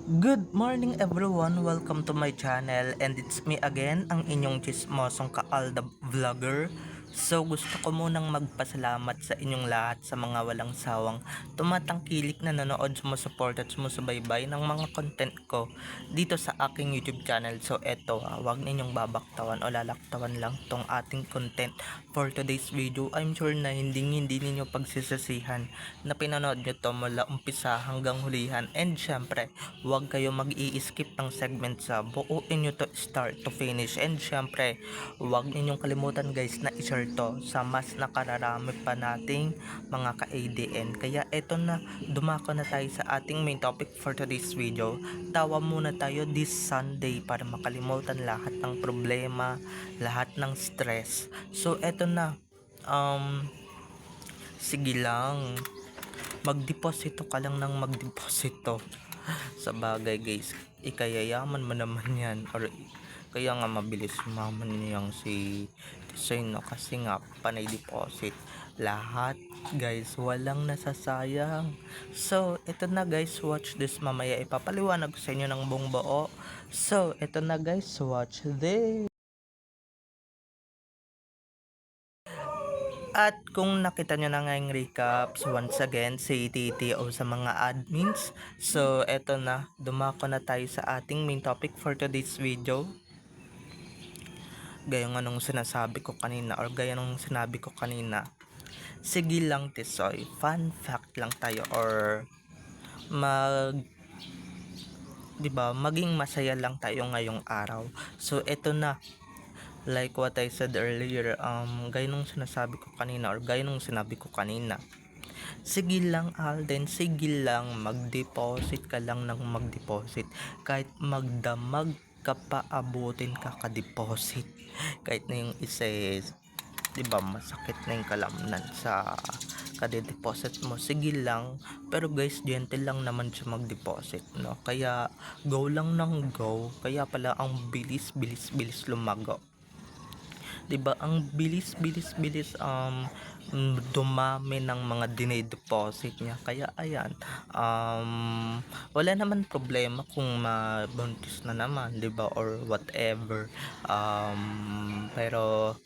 Good morning everyone, welcome to my channel and it's me again, ang inyong chismosong Kaalda Vlogger. So gusto ko munang magpasalamat sa inyong lahat sa mga walang sawang tumatangkilik na nanonood, sumusuport at sumusubaybay ng mga content ko dito sa aking YouTube channel. So eto wag ninyong babaktawan o lalaktawan lang tong ating content for today's video. I'm sure na hindi ninyo pagsisisihan na pinanood nyo to mula umpisa hanggang hulihan, and syempre huwag kayo mag-i-skip ng segment, sa buuin nyo to start to finish. And syempre huwag ninyong kalimutan guys na i-share to sa mas nakararami pa nating mga ka-ADN. Kaya eto na, dumako na tayo sa ating main topic for today's video. Tawa muna tayo this Sunday para makalimutan lahat ng problema, lahat ng stress. So eto na, sige lang, magdeposito ka lang ng magdeposito. Sa bagay guys, ikayayaman mo naman yan, or kaya nga mabilis maman niyang si Tisoy, no? Kasi nga panay deposit lahat guys, walang nasasayang. So ito na guys, watch this, mamaya ipapaliwanag ko sa inyo ng buong buo. So ito na guys, watch this. At kung nakita nyo na nga yung recap, so once again, si TTO sa mga admins. So eto na, dumako na tayo sa ating main topic for today's video. Gaya nga nung sinasabi ko kanina, or gaya nung sinabi ko kanina, sige lang Tisoy, fun fact lang tayo, or maging masaya lang tayo ngayong araw. So eto na, like what I said earlier, gaya nung sinasabi ko kanina, or gaya nung sinabi ko kanina, sige lang Alden, sige lang, mag-deposit ka lang ng mag-deposit. Kahit magdamag ka pa, abutin ka ka-deposit. Kahit na yung isa is, diba, masakit na yung kalamnan sa kade-deposit mo, sige lang. Pero guys, gentle lang naman siya mag-deposit, no? Kaya go lang ng go. Kaya pala ang bilis lumago, 'di ba? Ang bilis dumami ng mga dinedeposit niya. Kaya ayan, wala naman problema kung mabuntis na naman, 'di ba, or whatever. Pero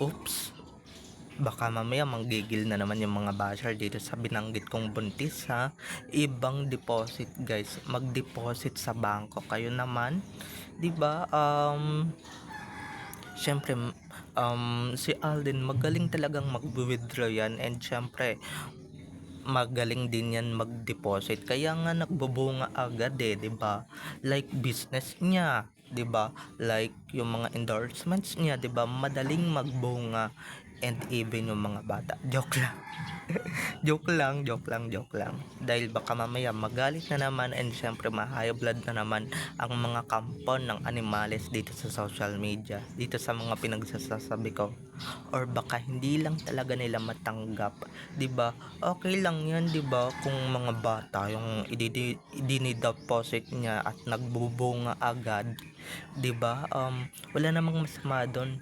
oops, baka mamaya manggigil na naman yung mga basher dito sa binanggit kong buntis, ha. Ibang deposit guys, mag-deposit sa bangko kayo naman, 'di ba? Syempre, si Alden magaling talagang mag-withdraw yan, and syempre magaling din yan mag-deposit. Kaya nga nagbubunga agad, 'di ba? Like business niya, 'di ba? Like yung mga endorsements niya, 'di ba? Madaling magbunga, and even yung mga bata. Joke lang. Joke lang. Dahil baka mamaya magalit na naman, and syempre ma-high blood na naman ang mga kampon ng animales dito sa social media, dito sa mga pinagsasabi ko. Or baka hindi lang talaga nila matanggap, 'di ba? Okay lang 'yan, 'di ba? Kung mga bata yung idinideposit niya at nagbubunga agad, 'di ba? Wala namang masama doon.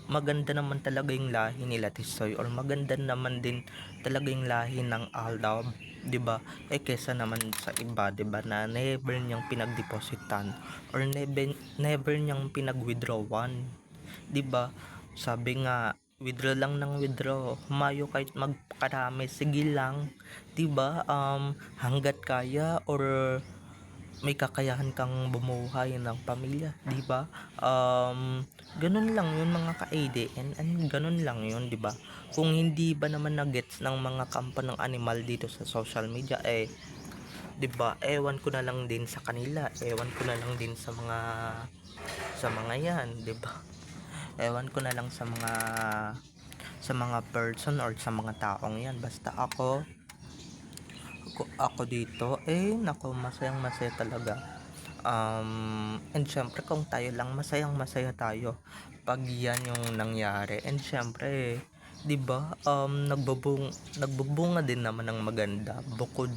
Maganda naman talaga yung lahi nila Tisoy, or maganda naman din talaga yung lahi ng Aldab, 'di ba? Kesa naman sa iba, 'di ba, na never niyang pinagdepositan or never niyang pinagwithdrawan, 'di ba? Sabi nga, withdraw lang ng withdraw, humayo kahit magparami, sige lang, 'di ba? Hangga't kaya, or may kakayahan kang bumuhay ng pamilya, 'di ba? Ganun lang 'yun mga ka-ADN, and ganun lang 'yun, 'di ba? Kung hindi ba naman na-gets ng mga kampo ng animal dito sa social media, 'di ba? Ewan ko na lang din sa kanila, ewan ko na lang din sa mga 'yan, 'di ba? Ewan ko na lang sa mga person or sa mga taong 'yan. Basta ako dito, nako, masayang masaya talaga. And syempre kung tayo lang, masayang masaya tayo pag yan yung nangyari. And syempre, 'di ba, nagbubunga din naman ng maganda bukod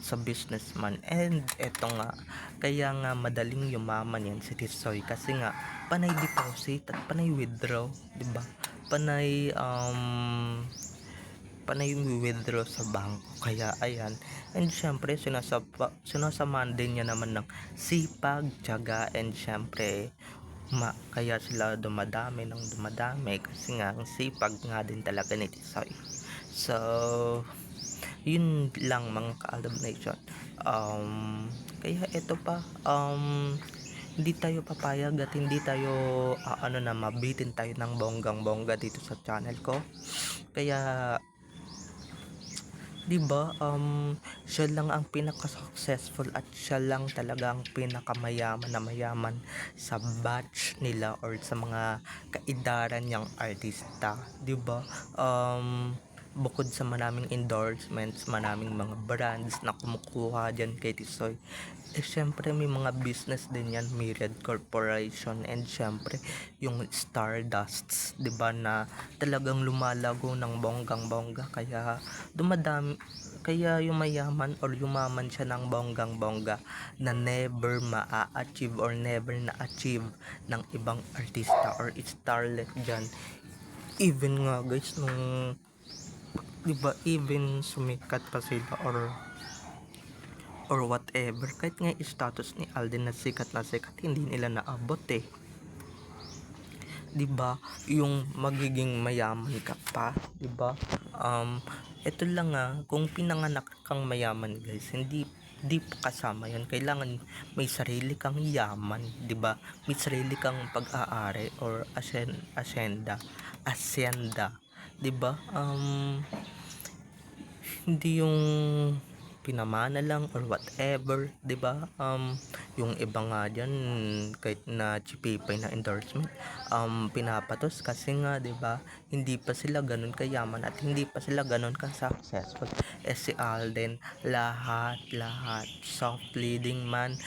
sa businessman. And eto nga, kaya nga madaling yumaman yan si Tisoy, kasi nga panay deposit at panay withdraw, 'di ba? Panay panay withdraw sa bangko. Kaya ayan, and syempre sinasamahan din niya naman ng sipag, tiyaga, and syempre kaya sila dumadami ng dumadami kasi nga ang sipag nga din talaga ni Tisoy. So yun lang mga ka-Aldab Nation. Kaya ito pa, hindi tayo papayag at hindi tayo mabitin tayo ng bonggang bongga dito sa channel ko. Kaya 'di ba, siya lang ang pinaka-successful at siya lang talaga ang pinakamayaman na mayaman sa batch nila or sa mga kaedaran niyang artista, 'di ba? Bukod sa maraming endorsements, maraming mga brands na kumukuha diyan kay Tisoy, syempre may mga business din yan, Myriad Corporation, and syempre yung Stardusts, 'di ba, na talagang lumalago ng bonggang bongga, kaya dumadami, kaya yumayaman or yumaman siya ng bonggang bongga na never maa-achieve or never na-achieve ng ibang artista or starlet dyan. Even nga guys, nung 'di ba, even sumikat pa sila or whatever, kahit nga status ni Alden na sikat, hindi nila naabot 'di ba? Yung magiging mayaman ka pa, 'di ba? Ito lang kung pinanganak kang mayaman guys, hindi pa kasama yun. Kailangan may sarili kang yaman, 'di ba? May sarili kang pag-aari or asyenda, 'di ba? Hindi yung pinamana lang or whatever, 'di ba? Yung iba nga diyan kahit na chipipay na endorsement, pinapatos kasi nga, 'di ba? Hindi pa sila ganun kayaman at hindi pa sila ganun ka successful. Si Alden, lahat soft leading man,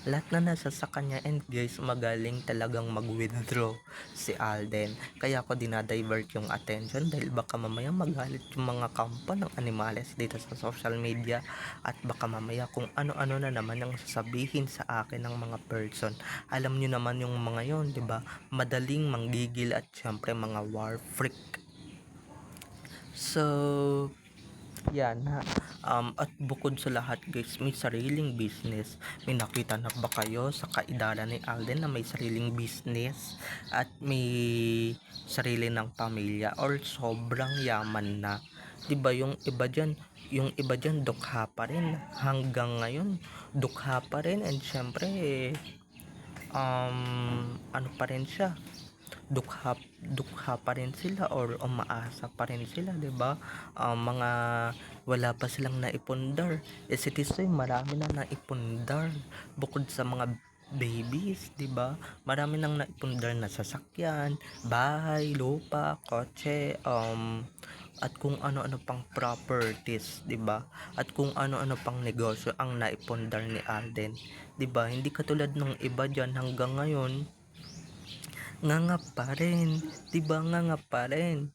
lahat na nasa sa kanya, and guys, magaling talagang mag-withdraw si Alden. Kaya ako dinadivert yung attention dahil baka mamaya magalit yung mga kampa ng animales dito sa social media at baka mamaya kung ano-ano na naman ang sasabihin sa akin ng mga person. Alam nyo naman yung mga yon, 'di ba? Madaling manggigil at syempre mga war freak. So yan at bukod sa lahat guys, may sariling business. May nakita na ba kayo sa kaedara ni Alden na may sariling business at may sarili ng pamilya or sobrang yaman na, 'di ba? Yung iba diyan dukha pa rin hanggang ngayon, dukha pa rin, and syempre ano pa rin siya, dukha pa rin sila or umaasa pa rin sila, 'di ba? Mga wala pa silang naipundar. Si Tisoy marami na naipundar bukod sa mga babies, 'di ba? Marami nang naipundar na sasakyan, bahay, lupa, kotse, at kung ano-ano pang properties, 'di ba? At kung ano-ano pang negosyo ang naipundar ni Alden, 'di ba? Hindi katulad ng iba diyan hanggang ngayon nganga pa rin, 'di ba? Nganga pa rin.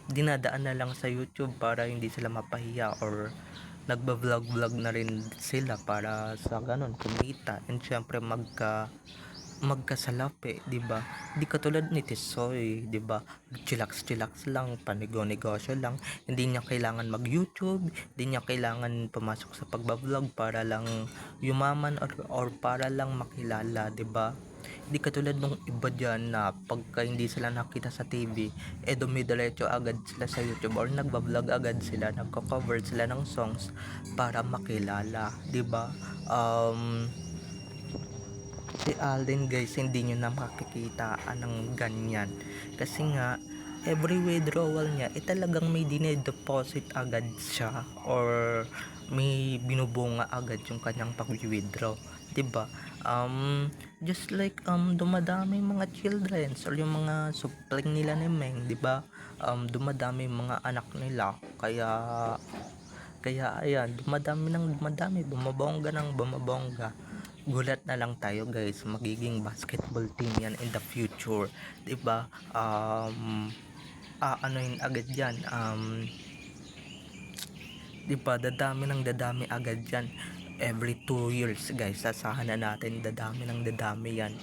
Dinadaan na lang sa YouTube para hindi sila mapahiya, or nagba-vlog na rin sila para sa ganun kumita, and syempre magkasalapi, 'di ba? Di katulad ni Tisoy, 'di ba? Chillax lang, panigo-negosyo lang. Hindi niya kailangan mag-YouTube, hindi niya kailangan pumasok sa pagba-vlog para lang yumaman or para lang makilala, 'di ba? Di katulad nung iba dyan na pagka hindi sila nakita sa TV, dumidiretso agad sila sa YouTube or nagbablog agad sila, nagko-cover sila ng songs para makilala, 'di ba? Si Alden guys, hindi nyo na makikita ng ganyan kasi nga every withdrawal niya talagang may dinedeposit agad siya or may binubunga agad yung kanyang pag-withdraw, 'di ba? Just like dumadami mga children or yung mga supling nila ni Meng, 'di ba? Dumadami mga anak nila, kaya ayan, dumadami, bumabongga. Gulat na lang tayo guys, magiging basketball team yan in the future, 'di ba? Anoin agad yan, 'di ba? Dadami agad yan every 2 years guys. Sasahan na natin, dadami yan,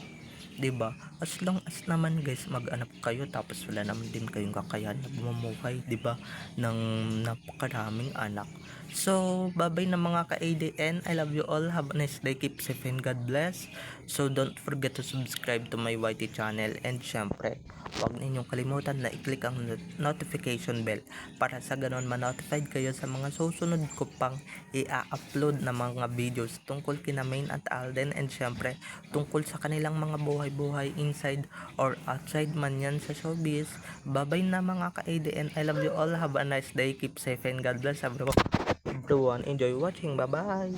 'di ba? As long as naman guys mag-anak kayo tapos wala naman din kayong kakayahan na bumumuhay, 'di ba? Ng napakaraming anak. So, bye-bye na mga ka-ADN. I love you all. Have a nice day. Keep safe and God bless. So, don't forget to subscribe to my YT channel. And syempre, huwag ninyong kalimutan na i-click ang notification bell para sa ganon ma-notified kayo sa mga susunod ko pang i-upload na mga videos tungkol kina Main at Alden, and syempre tungkol sa kanilang mga buhay-buhay inside or outside man yan sa showbiz. Bye-bye na mga ka-ADN. I love you all. Have a nice day. Keep safe and God bless everyone. Enjoy watching. Bye-bye.